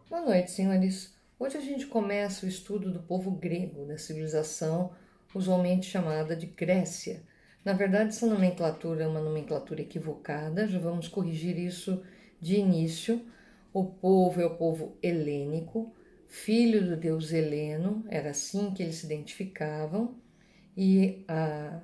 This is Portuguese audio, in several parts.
Boa noite, senhores. Hoje a gente começa o estudo do povo grego, da civilização usualmente chamada de Grécia. Na verdade, essa nomenclatura é uma nomenclatura equivocada, já vamos corrigir isso de início. O povo é o povo helênico, filho do deus Heleno, era assim que eles se identificavam, e a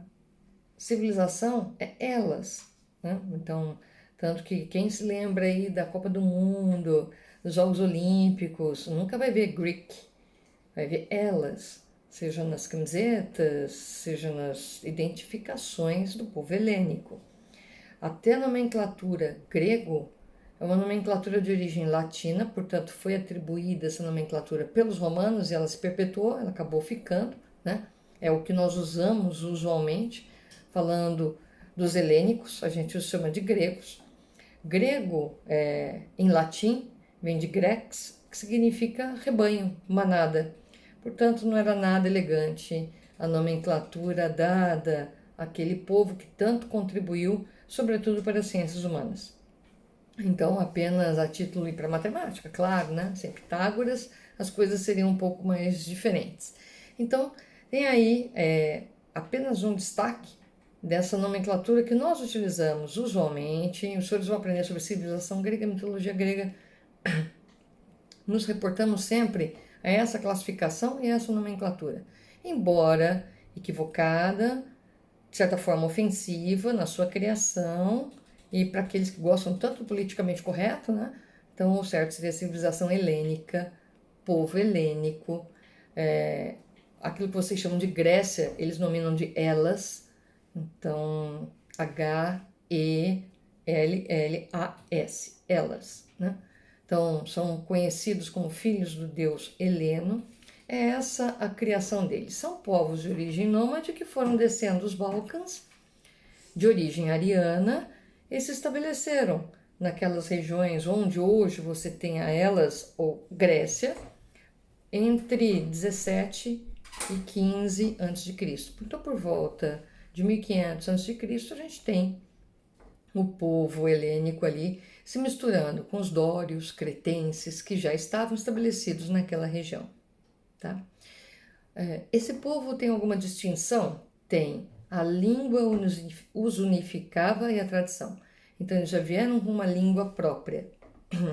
civilização é elas, né? Então, tanto que quem se lembra aí da Copa do Mundo, dos Jogos Olímpicos, nunca vai ver Greek, vai ver elas, seja nas camisetas, seja nas identificações do povo helênico. Até a nomenclatura grego é uma nomenclatura de origem latina, portanto foi atribuída essa nomenclatura pelos romanos e ela se perpetuou, ela acabou ficando, né? É o que nós usamos usualmente, falando dos helênicos, a gente os chama de gregos. Grego, em latim, vem de grex, que significa rebanho, manada. Portanto, não era nada elegante a nomenclatura dada àquele povo que tanto contribuiu, sobretudo para as ciências humanas. Então, apenas a título e para matemática, claro, né? Sem Pitágoras, as coisas seriam um pouco mais diferentes. Então, tem aí apenas um destaque dessa nomenclatura que nós utilizamos usualmente. Os senhores vão aprender sobre civilização grega, mitologia grega. Nos reportamos sempre a essa classificação e a essa nomenclatura. Embora equivocada, de certa forma ofensiva na sua criação, e para aqueles que gostam tanto do politicamente correto, né? Então, o certo seria a civilização helênica, povo helênico, aquilo que vocês chamam de Grécia, eles nominam de Elas, então Hellas, Elas, né? Então, são conhecidos como filhos do deus Heleno. É essa a criação deles. São povos de origem nômade que foram descendo os Balcãs, de origem ariana, e se estabeleceram naquelas regiões onde hoje você tem a Elas ou Grécia, entre 17 e 15 a.C. Então, por volta de 1500 a.C., a gente tem o povo helênico ali se misturando com os dórios, cretenses, que já estavam estabelecidos naquela região. Tá? Esse povo tem alguma distinção? Tem. A língua os unificava e a tradição. Então, eles já vieram com uma língua própria.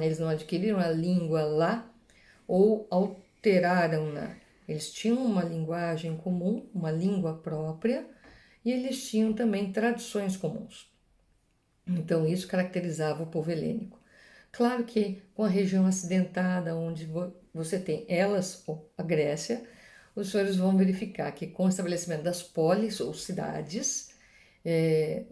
Eles não adquiriram a língua lá ou alteraram-na. Eles tinham uma linguagem comum, uma língua própria, e eles tinham também tradições comuns. Então, isso caracterizava o povo helênico. Claro que com a região acidentada, onde você tem elas, ou a Grécia, os senhores vão verificar que com o estabelecimento das polis, ou cidades,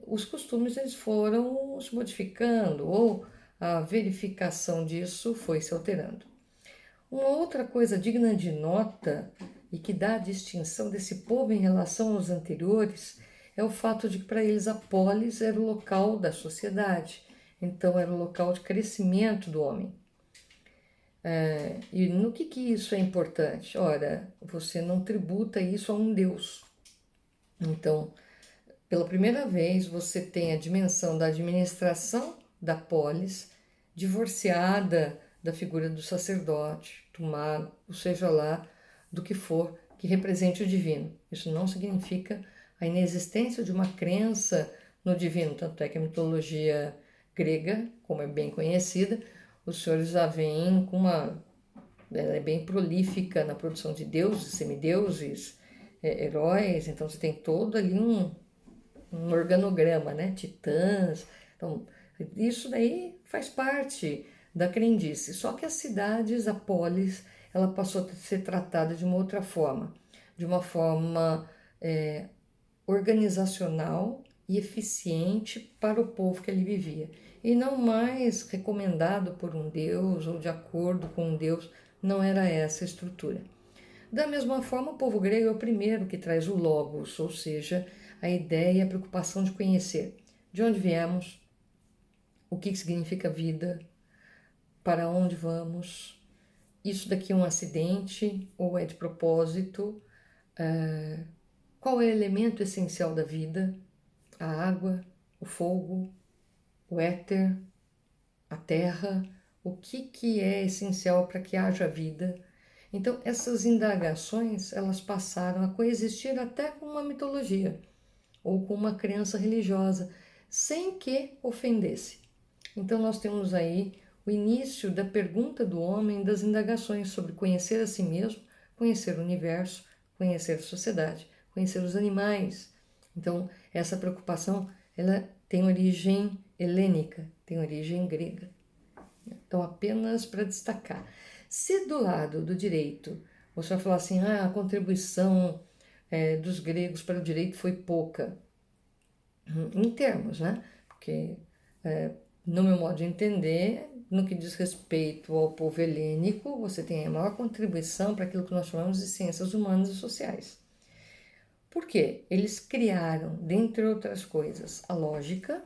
os costumes eles foram se modificando, ou a verificação disso foi se alterando. Uma outra coisa digna de nota e que dá a distinção desse povo em relação aos anteriores é o fato de que para eles a polis era o local da sociedade, então era o local de crescimento do homem. E no que isso é importante? Ora, você não tributa isso a um deus. Então, pela primeira vez, você tem a dimensão da administração da polis divorciada da figura do sacerdote, do mago, ou seja lá, do que for que represente o divino. Isso não significa a inexistência de uma crença no divino, tanto é que a mitologia grega, como é bem conhecida, os senhores já vêm com uma... Ela é bem prolífica na produção de deuses, semideuses, heróis, então você tem todo ali um organograma, né? Titãs. Então, isso daí faz parte da crendice. Só que as cidades, a polis, ela passou a ser tratada de uma outra forma, de uma forma organizacional e eficiente para o povo que ali vivia. E não mais recomendado por um deus ou de acordo com um deus, não era essa a estrutura. Da mesma forma, o povo grego é o primeiro que traz o logos, ou seja, a ideia e a preocupação de conhecer de onde viemos, o que significa vida, para onde vamos, isso daqui é um acidente ou é de propósito, qual é o elemento essencial da vida, a água, o fogo, o éter, a terra, O que é essencial para que haja vida? Então, essas indagações, elas passaram a coexistir até com uma mitologia ou com uma crença religiosa, sem que ofendesse. Então, nós temos aí o início da pergunta do homem, das indagações sobre conhecer a si mesmo, conhecer o universo, conhecer a sociedade, conhecer os animais. Então, essa preocupação, ela tem origem helênica, tem origem grega. Então, apenas para destacar. Se do lado do direito você vai falar assim, a contribuição dos gregos para o direito foi pouca, em termos, né? Porque, no meu modo de entender, no que diz respeito ao povo helênico, você tem a maior contribuição para aquilo que nós chamamos de ciências humanas e sociais. Por quê? Eles criaram, dentre outras coisas, a lógica,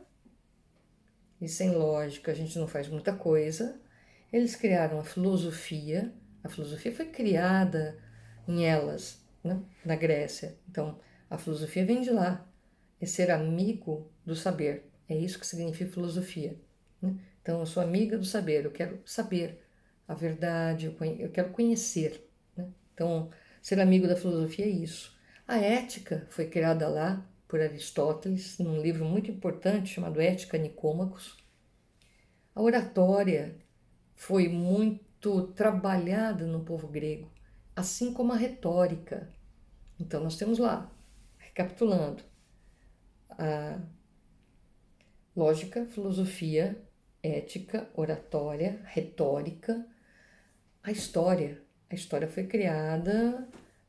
e sem lógica a gente não faz muita coisa. Eles criaram a filosofia foi criada em Elas, né, na Grécia. Então, a filosofia vem de lá, é ser amigo do saber, é isso que significa filosofia. Né? Então, eu sou amiga do saber, eu quero saber a verdade, eu quero conhecer. Né? Então, ser amigo da filosofia é isso. A ética foi criada lá por Aristóteles, num livro muito importante chamado Ética Nicômacos. A oratória foi muito trabalhada no povo grego, assim como a retórica. Então, nós temos lá, recapitulando, a lógica, filosofia, ética, oratória, retórica, a história. A história foi criada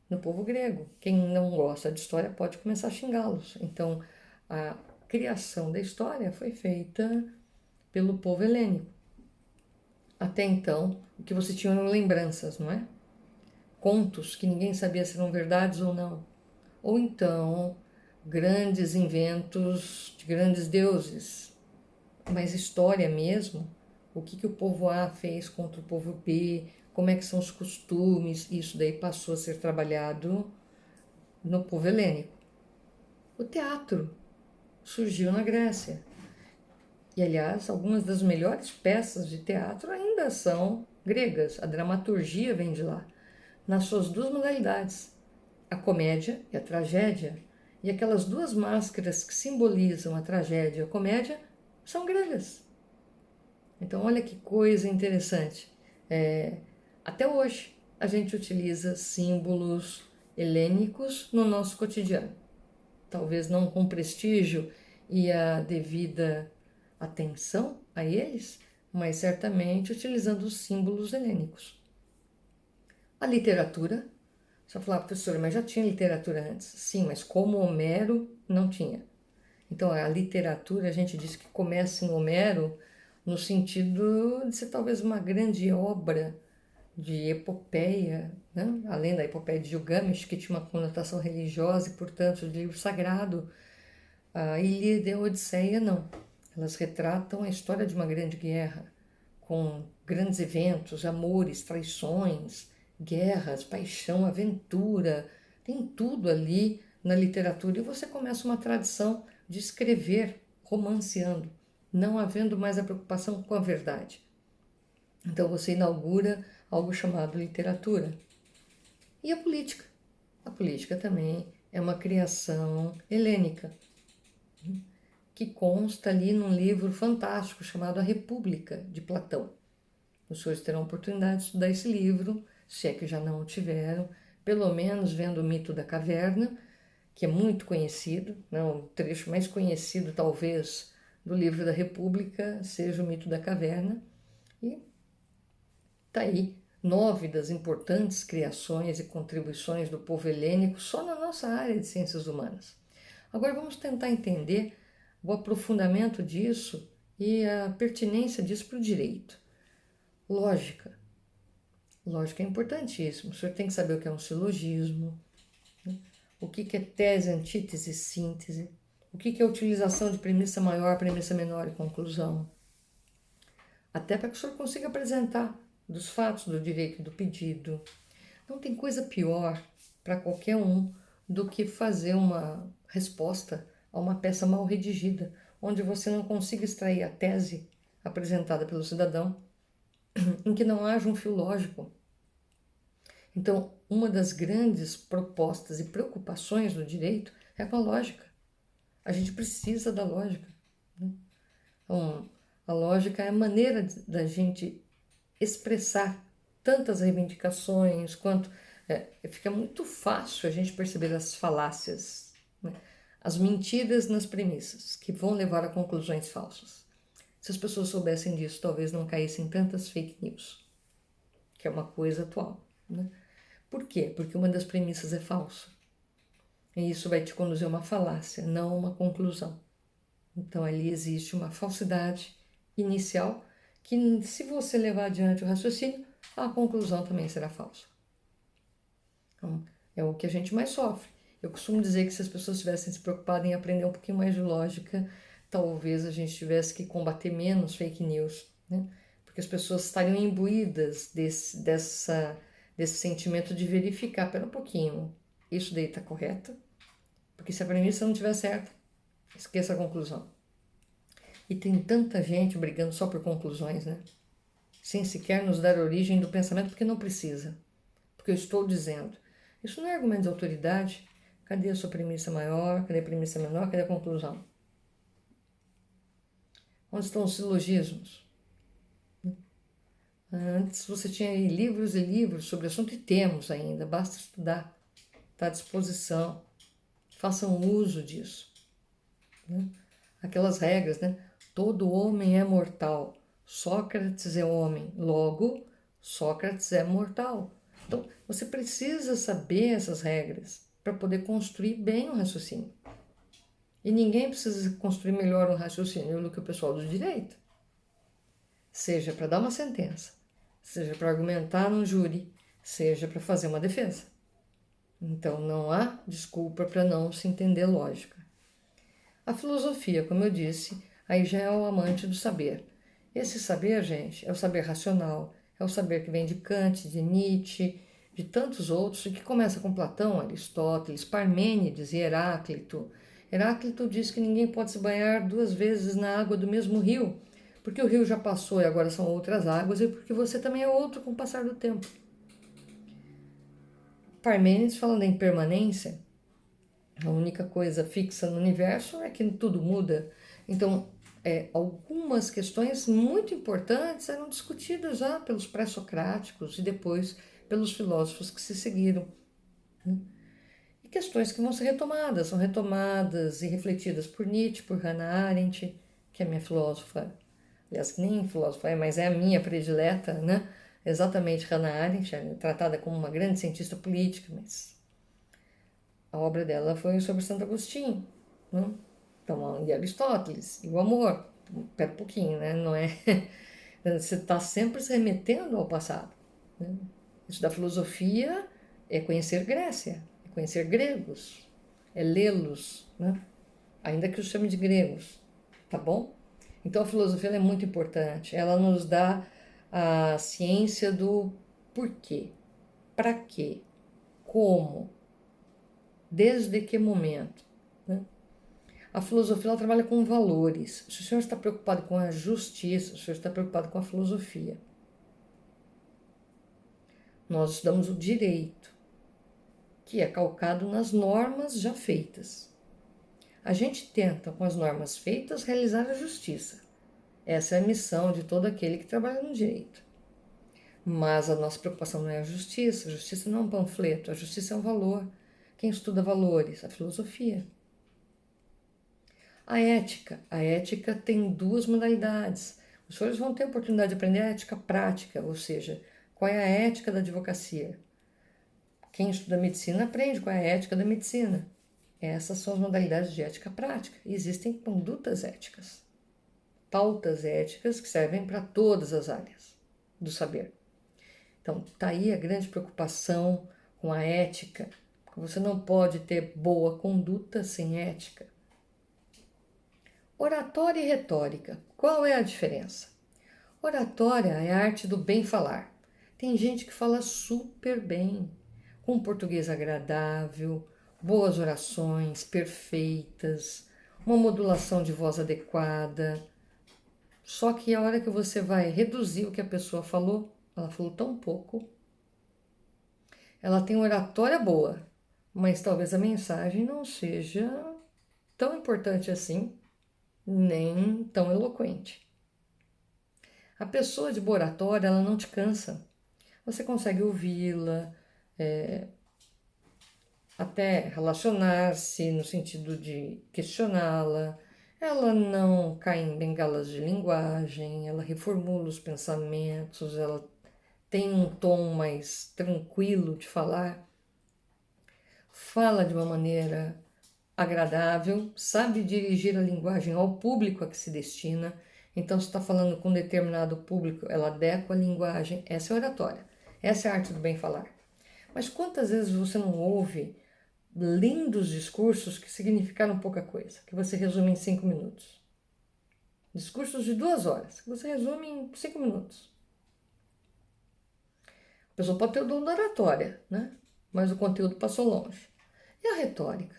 no povo grego. Quem não gosta de história pode começar a xingá-los. Então, a criação da história foi feita pelo povo helênico. Até então, o que você tinha eram lembranças, não é? Contos que ninguém sabia se eram verdades ou não. Ou então, grandes inventos de grandes deuses. Mas história mesmo, o que o povo A fez contra o povo B, como é que são os costumes, isso daí passou a ser trabalhado no povo helênico. O teatro surgiu na Grécia. E, aliás, algumas das melhores peças de teatro ainda são gregas. A dramaturgia vem de lá, nas suas duas modalidades, a comédia e a tragédia. E aquelas duas máscaras que simbolizam a tragédia e a comédia são gregas. Então, olha que coisa interessante. Até hoje, a gente utiliza símbolos helênicos no nosso cotidiano. Talvez não com prestígio e a devida atenção a eles, mas certamente utilizando os símbolos helênicos. A literatura, você vai falar, professora, mas já tinha literatura antes? Sim, mas como Homero, não tinha. Então, a literatura, a gente diz que começa em Homero no sentido de ser talvez uma grande obra de epopeia, né? Além da epopeia de Gilgamesh, que tinha uma conotação religiosa e, portanto, de livro sagrado. A Ilíada e a Odisseia, não. Elas retratam a história de uma grande guerra, com grandes eventos, amores, traições, guerras, paixão, aventura. Tem tudo ali na literatura. E você começa uma tradição de escrever romanceando, não havendo mais a preocupação com a verdade. Então você inaugura algo chamado literatura. E a política? A política também é uma criação helênica, que consta ali num livro fantástico chamado A República, de Platão. Os senhores terão a oportunidade de estudar esse livro, se é que já não o tiveram, pelo menos vendo o mito da caverna, que é muito conhecido, né? O trecho mais conhecido, talvez, do livro da República seja o mito da caverna. E está aí 9 das importantes criações e contribuições do povo helênico só na nossa área de ciências humanas. Agora vamos tentar entender o aprofundamento disso e a pertinência disso para o direito. Lógica. Lógica é importantíssimo. O senhor tem que saber o que é um silogismo, né? O que é tese, antítese, síntese, o que é a utilização de premissa maior, premissa menor e conclusão. Até para que o senhor consiga apresentar dos fatos do direito e do pedido. Não tem coisa pior para qualquer um do que fazer uma resposta a uma peça mal redigida, onde você não consiga extrair a tese apresentada pelo cidadão em que não haja um fio lógico. Então, uma das grandes propostas e preocupações do direito é com a lógica. A gente precisa da lógica, né? Então, a lógica é a maneira da gente expressar tantas reivindicações quanto fica muito fácil a gente perceber as falácias, né? As mentiras nas premissas que vão levar a conclusões falsas. Se as pessoas soubessem disso, talvez não caíssem tantas fake news, que é uma coisa atual, né? Por quê? Porque uma das premissas é falsa. E isso vai te conduzir a uma falácia, não a uma conclusão. Então ali existe uma falsidade inicial que, se você levar adiante o raciocínio, a conclusão também será falsa. Então, é o que a gente mais sofre. Eu costumo dizer que se as pessoas tivessem se preocupado em aprender um pouquinho mais de lógica, talvez a gente tivesse que combater menos fake news, né? Porque as pessoas estariam imbuídas desse sentimento de verificar, pera um pouquinho, isso daí está correto? Porque se a premissa não estiver certa, esqueça a conclusão. E tem tanta gente brigando só por conclusões, né? Sem sequer nos dar origem do pensamento, porque não precisa. Porque eu estou dizendo. Isso não é argumento de autoridade. Cadê a sua premissa maior? Cadê a premissa menor? Cadê a conclusão? Onde estão os silogismos? Antes você tinha livros e livros sobre o assunto, e temos ainda, basta estudar. Está à disposição. Façam uso disso, né? Aquelas regras, né? Todo homem é mortal. Sócrates é homem. Logo, Sócrates é mortal. Então, você precisa saber essas regras para poder construir bem o raciocínio. E ninguém precisa construir melhor o raciocínio do que o pessoal do direito. Seja para dar uma sentença, seja para argumentar num júri, seja para fazer uma defesa. Então, não há desculpa para não se entender lógica. A filosofia, como eu disse, aí já é o amante do saber. Esse saber, gente, é o saber racional, é o saber que vem de Kant, de Nietzsche, de tantos outros, e que começa com Platão, Aristóteles, Parmênides e Heráclito. Heráclito diz que ninguém pode se banhar 2 vezes na água do mesmo rio, porque o rio já passou e agora são outras águas, e porque você também é outro com o passar do tempo. Parmênides, falando em permanência, a única coisa fixa no universo é que tudo muda. Então, algumas questões muito importantes eram discutidas já pelos pré-socráticos e depois pelos filósofos que se seguiram, né? E questões que vão ser retomadas, são retomadas e refletidas por Nietzsche, por Hannah Arendt, que é minha filósofa, aliás, que nem filósofa é, mas é a minha predileta, né? Exatamente, Hannah Arendt, é tratada como uma grande cientista política, mas a obra dela foi sobre Santo Agostinho, né? Então, e Aristóteles, e o amor. Pera um pouquinho, né? Não é. Você está sempre se remetendo ao passado, né? Isso da filosofia é conhecer Grécia, é conhecer gregos, é lê-los, né? Ainda que os chame de gregos, tá bom? Então a filosofia é muito importante. Ela nos dá a ciência do porquê, para quê, como, desde que momento, né? A filosofia ela trabalha com valores. Se o senhor está preocupado com a justiça, o senhor está preocupado com a filosofia. Nós estudamos o direito, que é calcado nas normas já feitas. A gente tenta, com as normas feitas, realizar a justiça. Essa é a missão de todo aquele que trabalha no direito. Mas a nossa preocupação não é a justiça não é um panfleto, a justiça é um valor. Quem estuda valores? A filosofia. A ética tem 2 modalidades. Os senhores vão ter a oportunidade de aprender a ética prática, ou seja, qual é a ética da advocacia. Quem estuda medicina aprende qual é a ética da medicina. Essas são as modalidades de ética prática. E existem condutas éticas, pautas éticas que servem para todas as áreas do saber. Então, está aí a grande preocupação com a ética. Você não pode ter boa conduta sem ética. Oratória e retórica. Qual é a diferença? Oratória é a arte do bem falar. Tem gente que fala super bem, com português agradável, boas orações perfeitas, uma modulação de voz adequada. Só que a hora que você vai reduzir o que a pessoa falou, ela falou tão pouco, ela tem uma oratória boa, mas talvez a mensagem não seja tão importante assim, nem tão eloquente. A pessoa de boa oratória, ela não te cansa. Você consegue ouvi-la, até relacionar-se no sentido de questioná-la. Ela não cai em bengalas de linguagem, ela reformula os pensamentos, ela tem um tom mais tranquilo de falar, fala de uma maneira agradável, sabe dirigir a linguagem ao público a que se destina. Então, se está falando com um determinado público, ela adequa a linguagem. Essa é a oratória, essa é a arte do bem falar. Mas quantas vezes você não ouve lindos discursos que significaram pouca coisa, que você resume em 5 minutos? Discursos de 2 horas, que você resume em 5 minutos. A pessoa pode ter o dom da oratória, né? Mas o conteúdo passou longe. E a retórica?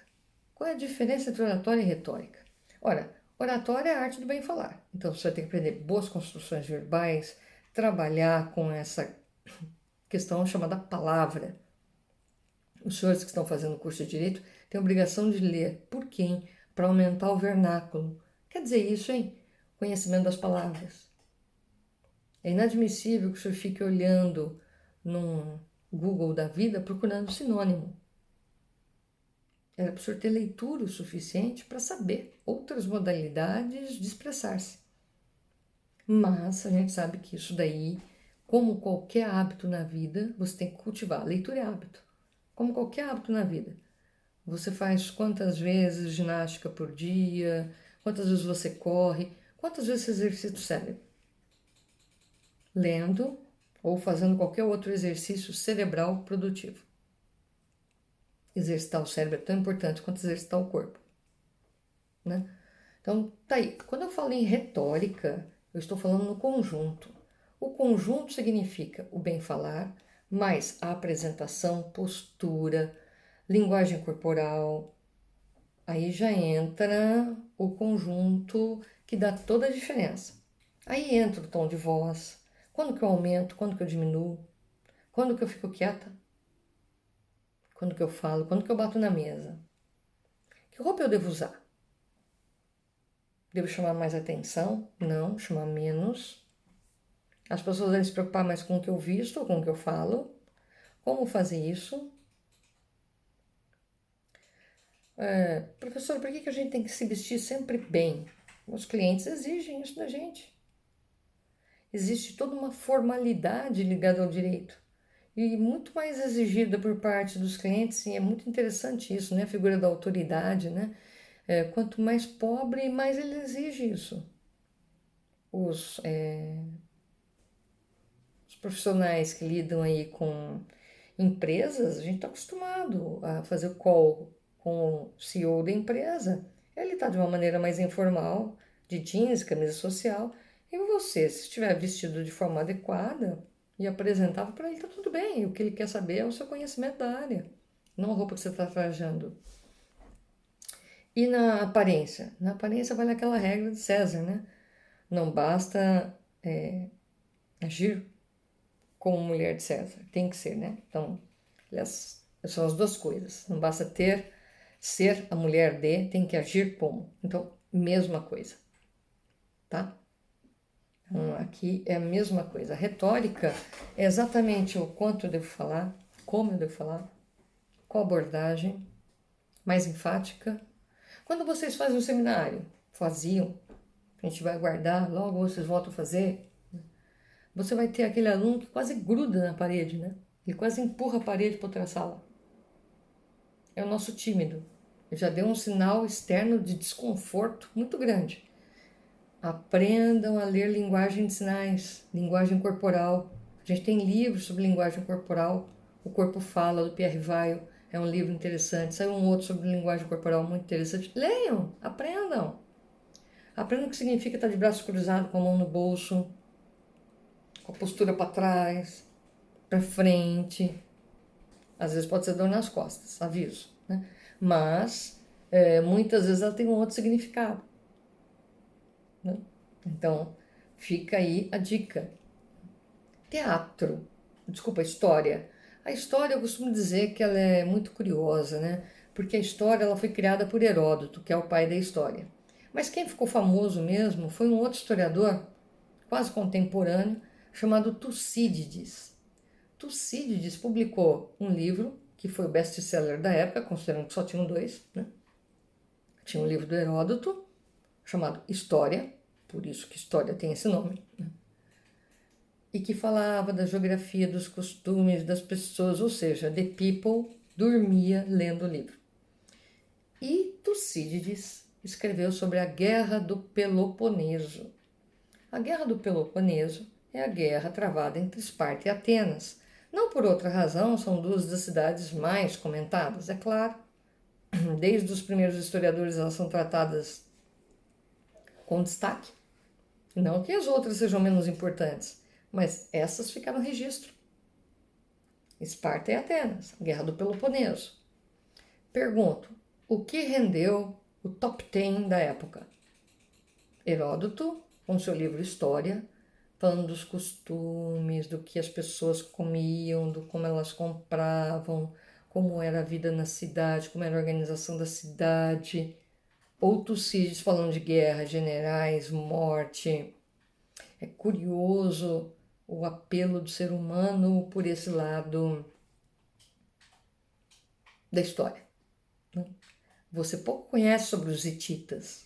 Qual é a diferença entre oratória e retórica? Ora, oratória é a arte do bem falar. Então você vai ter que aprender boas construções verbais, trabalhar com essa questão chamada palavra. Os senhores que estão fazendo o curso de Direito têm a obrigação de ler por quem? Para aumentar o vernáculo. Quer dizer isso, hein? Conhecimento das palavras. É inadmissível que o senhor fique olhando num Google da vida procurando sinônimo. Era para o senhor ter leitura o suficiente para saber outras modalidades de expressar-se. Mas a gente sabe que isso daí, como qualquer hábito na vida, você tem que cultivar. A leitura é hábito. Como qualquer hábito na vida. Você faz quantas vezes ginástica por dia, quantas vezes você corre, quantas vezes você exercita o cérebro? Lendo ou fazendo qualquer outro exercício cerebral produtivo. Exercitar o cérebro é tão importante quanto exercitar o corpo, né? Então, tá aí. Quando eu falo em retórica, eu estou falando no conjunto. O conjunto significa o bem falar, mais a apresentação, postura, linguagem corporal. Aí já entra o conjunto que dá toda a diferença. Aí entra o tom de voz, quando que eu aumento, quando que eu diminuo, quando que eu fico quieta, quando que eu falo, quando que eu bato na mesa. Que roupa eu devo usar? Devo chamar mais atenção? Não, chamar menos. As pessoas devem se preocupar mais com o que eu visto ou com o que eu falo. Como fazer isso? Professor, por que a gente tem que se vestir sempre bem? Os clientes exigem isso da gente. Existe toda uma formalidade ligada ao direito e muito mais exigida por parte dos clientes, e é muito interessante isso, né? A figura da autoridade, né? Quanto mais pobre, mais ele exige isso. Os profissionais que lidam aí com empresas, a gente está acostumado a fazer o call com o CEO da empresa. Ele está de uma maneira mais informal, de jeans, camisa social, e você, se estiver vestido de forma adequada e apresentável para ele, está tudo bem. O que ele quer saber é o seu conhecimento da área, não a roupa que você está trajando. E na aparência? Na aparência vale aquela regra de César, né? Não basta agir como mulher de César, tem que ser, né? Então, são as duas coisas. Não basta ser a mulher de, tem que agir como. Então, mesma coisa, tá? Então, aqui é a mesma coisa. A retórica é exatamente o quanto eu devo falar, como eu devo falar, qual abordagem, mais enfática. Quando vocês fazem um seminário, faziam, a gente vai guardar, logo vocês voltam a fazer, você vai ter aquele aluno que quase gruda na parede, né? Ele quase empurra a parede para outra sala. É o nosso tímido. Ele já deu um sinal externo de desconforto muito grande. Aprendam a ler linguagem de sinais, linguagem corporal. A gente tem livros sobre linguagem corporal. O Corpo Fala, do Pierre Weil, é um livro interessante. Saiu um outro sobre linguagem corporal muito interessante. Leiam, aprendam. Aprendam o que significa estar de braço cruzado, com a mão no bolso, com a postura para trás, para frente. Às vezes pode ser dor nas costas, aviso, né? Mas muitas vezes ela tem um outro significado, né? Então, Fica aí a dica. História. A história eu costumo dizer que ela é muito curiosa, né? Porque a história ela foi criada por Heródoto, que é o pai da história. Mas quem ficou famoso mesmo foi um outro historiador, quase contemporâneo, chamado Tucídides. Tucídides publicou um livro que foi o best-seller da época, considerando que só tinham dois, né? Tinha um livro do Heródoto, chamado História, por isso que História tem esse nome, né? E que falava da geografia, dos costumes das pessoas, ou seja, the people dormia lendo o livro. E Tucídides escreveu sobre a Guerra do Peloponeso. A Guerra do Peloponeso é a guerra travada entre Esparta e Atenas. Não por outra razão, são duas das cidades mais comentadas, é claro. Desde os primeiros historiadores elas são tratadas com destaque. Não que as outras sejam menos importantes, mas essas ficaram no registro. Esparta e Atenas, a Guerra do Peloponeso. Pergunto, o que rendeu o top 10 da época? Heródoto, com seu livro História, falando dos costumes, do que as pessoas comiam, do como elas compravam, como era a vida na cidade, como era a organização da cidade. Ou Tucídides falando de guerra, generais, morte. É curioso o apelo do ser humano por esse lado da história. Você pouco conhece sobre os hititas.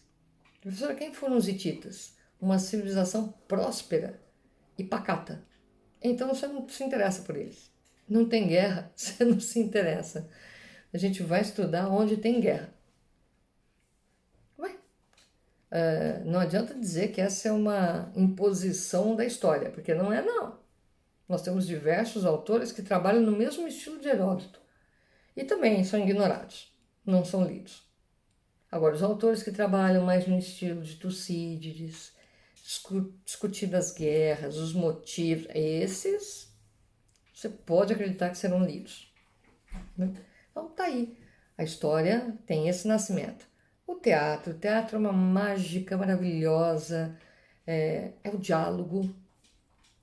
Professora, quem foram os hititas? Uma civilização próspera e pacata. Então você não se interessa por eles. Não tem guerra, você não se interessa. A gente vai estudar onde tem guerra. Não adianta dizer que essa é uma imposição da história, porque não é não. Nós temos diversos autores que trabalham no mesmo estilo de Heródoto e também são ignorados, não são lidos. Agora, os autores que trabalham mais no estilo de Tucídides, discutindo as guerras, os motivos, esses você pode acreditar que serão lidos. Então tá aí, a história tem esse nascimento. O teatro é uma mágica maravilhosa, é o diálogo.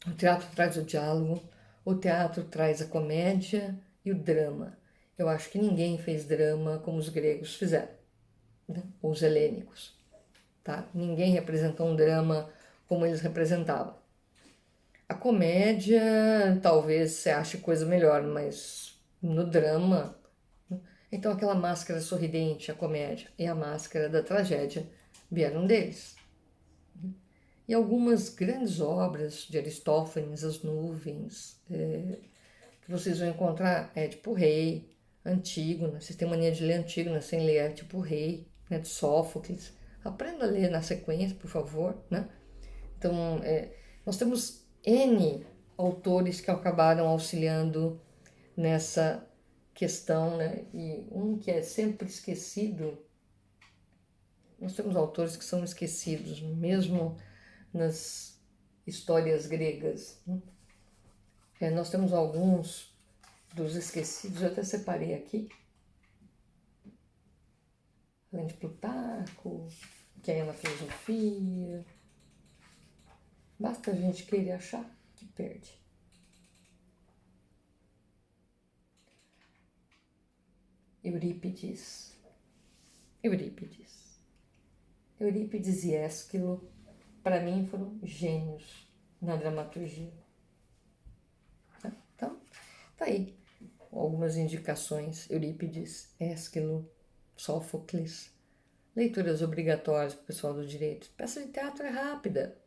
O teatro traz o diálogo, o teatro traz a comédia e o drama. Eu acho que ninguém fez drama como os gregos fizeram, né? Ou os helênicos. Tá? Ninguém representou um drama como eles representavam. A comédia, talvez você ache coisa melhor, mas no drama... Então aquela máscara sorridente, a comédia, e a máscara da tragédia vieram deles. E algumas grandes obras de Aristófanes, As Nuvens, que vocês vão encontrar, tipo Rei, Antígona. Vocês têm mania de ler Antígona sem ler, tipo Rei, né, de Sófocles. Aprenda a ler na sequência, por favor, né? Então, nós temos N autores que acabaram auxiliando nessa questão, né? E um que é sempre esquecido, nós temos autores que são esquecidos, mesmo nas histórias gregas, né? Nós temos alguns dos esquecidos, eu até separei aqui, além de Plutarco, que é na filosofia. Basta a gente querer achar que perde. Eurípides e Ésquilo, para mim, foram gênios na dramaturgia. Então, tá aí algumas indicações: Eurípides, Ésquilo, Sófocles. Leituras obrigatórias para o pessoal do direito. Peça de teatro é rápida.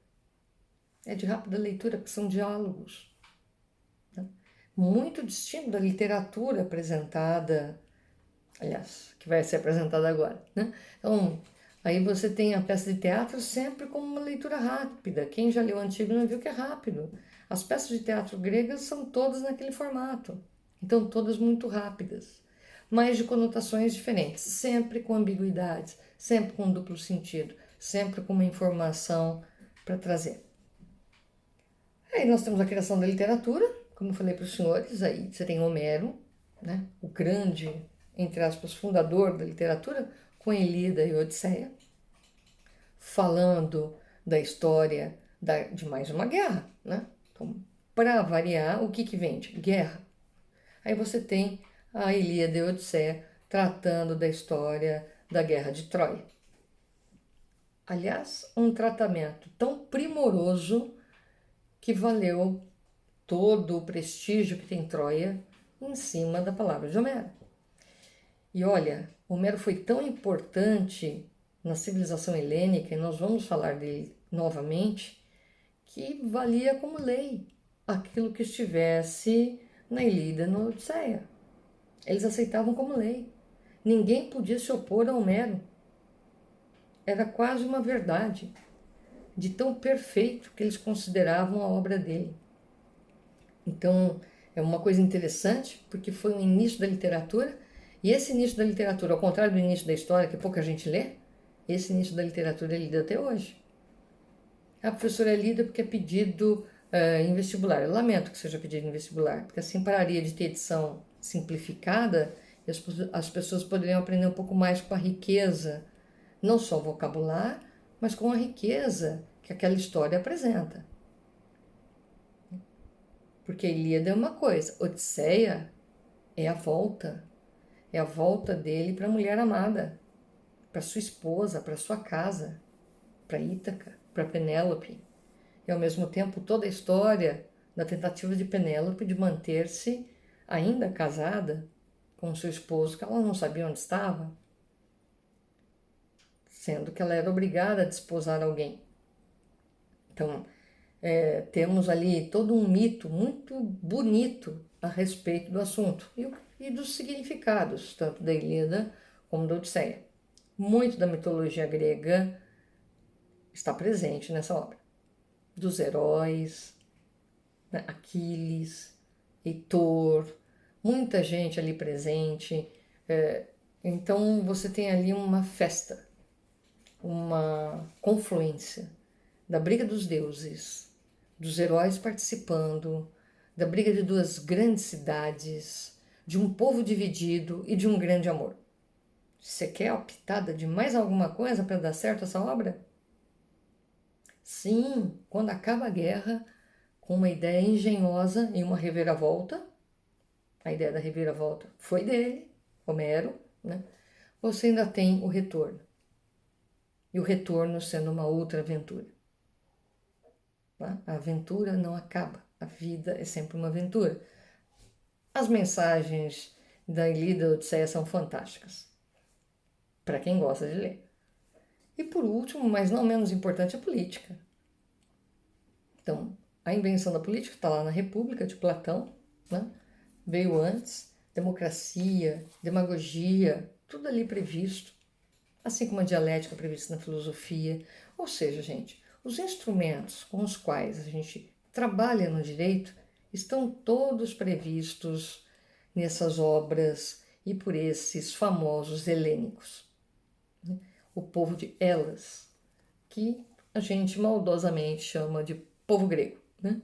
É de rápida leitura, porque são diálogos. Muito distinto da literatura apresentada, aliás, que vai ser apresentada agora, né? Então, aí você tem a peça de teatro sempre como uma leitura rápida. Quem já leu Antígona viu que é rápido. As peças de teatro gregas são todas naquele formato. Então, todas muito rápidas, mas de conotações diferentes, sempre com ambiguidades, sempre com duplo sentido, sempre com uma informação para trazer. Aí nós temos a criação da literatura, como eu falei para os senhores, aí você tem Homero, né, o grande, entre aspas, fundador da literatura, com Ilíada e Odisseia, falando da história de mais uma guerra, né? Então, para variar, o que que vende? Guerra. Aí você tem a Ilíada e a Odisseia tratando da história da Guerra de Troia. Aliás, um tratamento tão primoroso que valeu todo o prestígio que tem Troia em cima da palavra de Homero. E olha, Homero foi tão importante na civilização helênica, e nós vamos falar dele novamente, que valia como lei aquilo que estivesse na Ilíada e na Odisseia. Eles aceitavam como lei. Ninguém podia se opor a Homero. Era quase uma verdade, de tão perfeito que eles consideravam a obra dele. Então, é uma coisa interessante, porque foi o início da literatura, e esse início da literatura, ao contrário do início da história, que pouca gente lê, esse início da literatura é lido até hoje. A professora é lida porque é pedido em vestibular. Eu lamento que seja pedido em vestibular, porque assim pararia de ter edição simplificada e as pessoas poderiam aprender um pouco mais com a riqueza, não só vocabular, mas com a riqueza que aquela história apresenta. Porque a Ilíada é uma coisa, Odisseia é a volta dele para a mulher amada, para sua esposa, para sua casa, para Ítaca, para Penélope. E ao mesmo tempo toda a história da tentativa de Penélope de manter-se ainda casada com seu esposo, que ela não sabia onde estava, sendo que ela era obrigada a desposar alguém. Então, temos ali todo um mito muito bonito a respeito do assunto e dos significados, tanto da Ilíada como da Odisseia. Muito da mitologia grega está presente nessa obra. Dos heróis, né? Aquiles, Heitor, muita gente ali presente. Então você tem ali uma festa, uma confluência da briga dos deuses, dos heróis participando, da briga de duas grandes cidades, de um povo dividido e de um grande amor. Você quer a pitada de mais alguma coisa para dar certo essa obra? Sim, quando acaba a guerra, com uma ideia engenhosa e uma reviravolta, a ideia da reviravolta foi dele, Homero, né? Você ainda tem o retorno. E o retorno sendo uma outra aventura. Tá? A aventura não acaba, a vida é sempre uma aventura. As mensagens da Ilíada e Odisseia são fantásticas, para quem gosta de ler. E por último, mas não menos importante, a política. Então, a invenção da política está lá na República de Platão, né? Veio antes, democracia, demagogia, tudo ali previsto, assim como a dialética prevista na filosofia. Ou seja, gente, os instrumentos com os quais a gente trabalha no direito estão todos previstos nessas obras e por esses famosos helênicos. O povo de Elas, que a gente maldosamente chama de povo grego, né?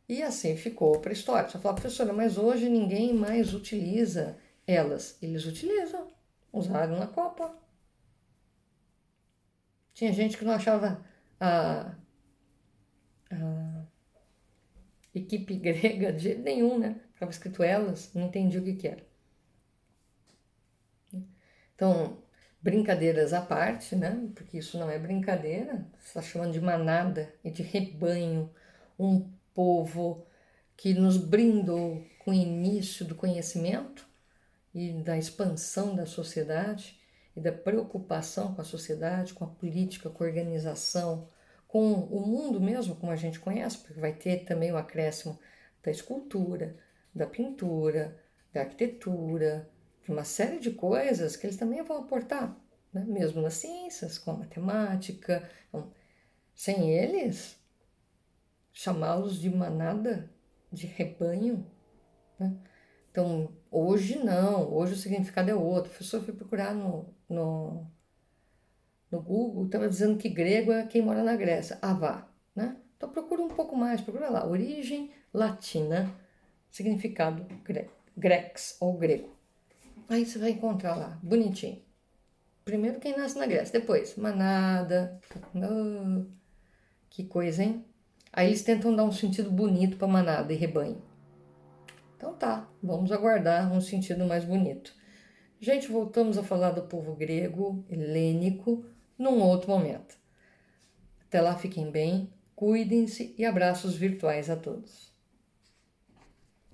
E assim ficou para a história. Você fala, professora, mas hoje ninguém mais utiliza elas. Eles utilizam, usaram na Copa. Tinha gente que não achava a equipe grega de jeito nenhum, né? Ficava escrito elas, não entendia o que era. Então, brincadeiras à parte, né? Porque isso não é brincadeira, você está chamando de manada e de rebanho, um povo que nos brindou com o início do conhecimento e da expansão da sociedade e da preocupação com a sociedade, com a política, com a organização, com o mundo mesmo como a gente conhece, porque vai ter também o acréscimo da escultura, da pintura, da arquitetura, de uma série de coisas que eles também vão aportar, né? Mesmo nas ciências, com a matemática. Então, sem eles, chamá-los de manada, de rebanho, né? Então, hoje não, hoje o significado é outro. O professor foi procurar no Google, estava dizendo que grego é quem mora na Grécia. Ah, vá, né? Então procura um pouco mais, procura lá, origem latina, significado grex ou grego. Aí você vai encontrar lá, bonitinho. Primeiro quem nasce na Grécia, depois manada, Que coisa, hein? Aí eles tentam dar um sentido bonito para manada e rebanho. Então tá, vamos aguardar um sentido mais bonito. Gente, voltamos a falar do povo grego, helênico, num outro momento. Até lá, fiquem bem, cuidem-se e abraços virtuais a todos.